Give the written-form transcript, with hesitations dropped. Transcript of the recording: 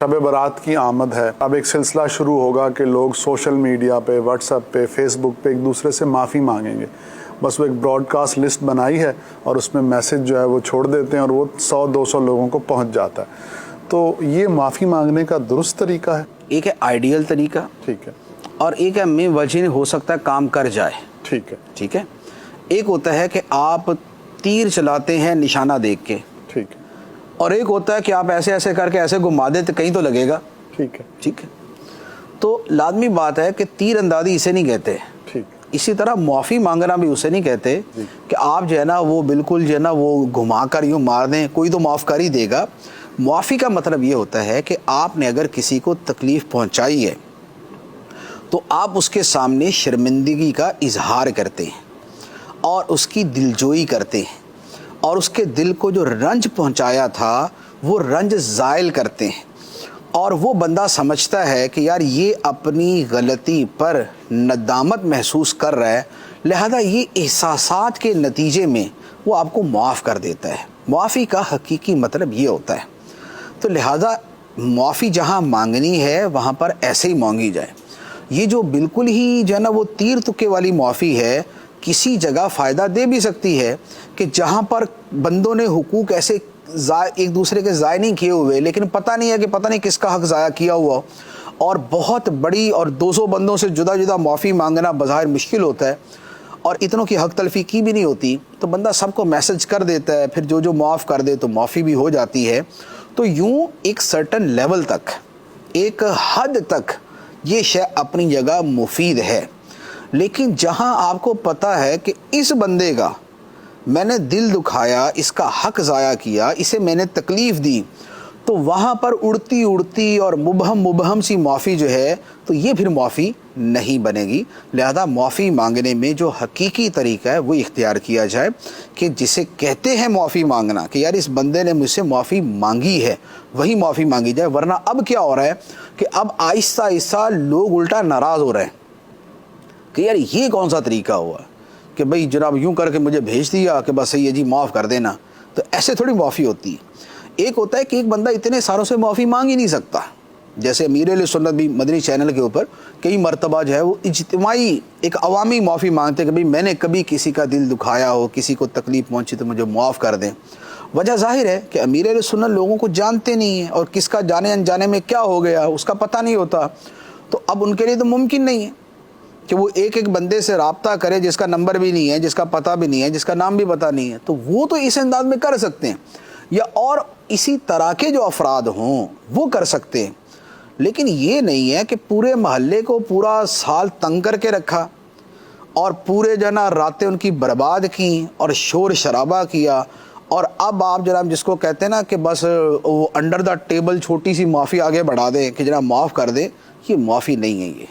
शब बारात की आमद है। अब एक सिलसिला शुरू होगा कि लोग सोशल मीडिया पे, व्हाट्सएप पे, फेसबुक पे एक दूसरे से माफ़ी मांगेंगे। बस वो एक ब्रॉडकास्ट लिस्ट बनाई है और उसमें मैसेज जो है वो छोड़ देते हैं और वो 100-200 लोगों को पहुंच जाता है। तो ये माफ़ी मांगने का दुरुस्त तरीका है? एक है आइडियल तरीका, ठीक है, और एक है में वजह हो सकता है काम कर जाए। ठीक है, ठीक है। एक होता है कि आप तीर चलाते हैं निशाना देख के, ठीक है, और एक होता है कि आप ऐसे ऐसे करके ऐसे घुमा देते कहीं तो लगेगा। ठीक है, ठीक है। तो लाजमी बात है कि तीर अंदाजी इसे नहीं कहते। ठीक। इसी तरह माफ़ी मांगना भी उसे नहीं कहते कि आप जो है ना वो बिल्कुल जो है ना वो घुमा कर यूँ मार दें, कोई तो माफ़ कर ही देगा। माफ़ी का मतलब ये होता है कि आपने अगर किसी को तकलीफ़ पहुंचाई है तो आप उसके सामने शर्मिंदगी का इजहार करते हैं और उसकी दिलजोई करते हैं और उसके दिल को जो रंज पहुंचाया था वो रंज ज़ायल करते हैं, और वो बंदा समझता है कि यार ये अपनी गलती पर नदामत महसूस कर रहा है, लिहाजा ये एहसासात के नतीजे में वो आपको माफ़ कर देता है। माफ़ी का हकीकी मतलब ये होता है। तो लिहाजा माफ़ी जहाँ मांगनी है वहाँ पर ऐसे ही मांगी जाए। ये जो बिल्कुल ही जो है ना वो तीर तुक्के वाली माफ़ी है, किसी जगह फ़ायदा दे भी सकती है कि जहाँ पर बंदों ने हुकूक ऐसे एक दूसरे के ज़ाय नहीं किए हुए, लेकिन पता नहीं है कि पता नहीं किसका हक़ ज़ाया किया हुआ, और बहुत बड़ी और 200 बंदों से जुदा जुदा माफ़ी मांगना बज़ाहिर मुश्किल होता है और इतनों की हक़ तलफ़ी की भी नहीं होती, तो बंदा सबको मैसेज कर देता है, फिर जो माफ़ कर दे तो माफ़ी भी हो जाती है। तो यूँ एक सर्टन लेवल तक, एक हद तक ये शय अपनी जगह मुफीद है। लेकिन जहां आपको पता है कि इस बंदे का मैंने दिल दुखाया, इसका हक ज़ाया किया, इसे मैंने तकलीफ़ दी, तो वहाँ पर उड़ती उड़ती और मुबहम सी माफ़ी जो है तो ये फिर माफ़ी नहीं बनेगी। लिहाजा माफ़ी मांगने में जो हकीकी तरीका है वो इख्तियार किया जाए कि जिसे कहते हैं माफ़ी मांगना, कि यार इस बंदे ने मुझसे माफ़ी मांगी है, वही माफ़ी मांगी जाए। वरना अब क्या हो रहा है कि अब आहिस्ता आहिस्ता लोग उल्टा नाराज़ हो रहे हैं कि यार ये कौन सा तरीका हुआ कि भाई जनाब यूं करके मुझे भेज दिया कि बस ये जी माफ़ कर देना। तो ऐसे थोड़ी माफ़ी होती है। एक होता है कि एक बंदा इतने सारों से माफ़ी मांग ही नहीं सकता। जैसे अमीर सुन्नत भी मदनी चैनल के ऊपर कई मरतबा जो है वो इज्तिमाई एक अवामी माफ़ी मांगते हैं कि भाई मैंने कभी किसी का दिल दुखाया हो, किसी को तकलीफ़ पहुँची तो मुझे माफ़ कर दें। वजह ज़ाहिर है कि अमीर सुन्नत लोगों को जानते नहीं हैं और किसका जाने अनजाने में क्या हो गया उसका पता नहीं होता। तो अब उनके लिए तो मुमकिन नहीं है कि वो एक एक बंदे से राब्ता करे जिसका नंबर भी नहीं है, जिसका पता भी नहीं है, जिसका नाम भी पता नहीं है। तो वो तो इस अंदाज में कर सकते हैं, या और इसी तरह के जो अफराद हों वो कर सकते हैं। लेकिन ये नहीं है कि पूरे महल्ले को पूरा साल तंग करके रखा और पूरे जना रातें उनकी बर्बाद की और शोर शराबा किया, और अब आप जनाब जिसको कहते हैं ना कि बस वो अंडर द टेबल छोटी सी माफ़ी आगे बढ़ा दें कि जनाब माफ़ कर दें, ये माफ़ी नहीं है। ये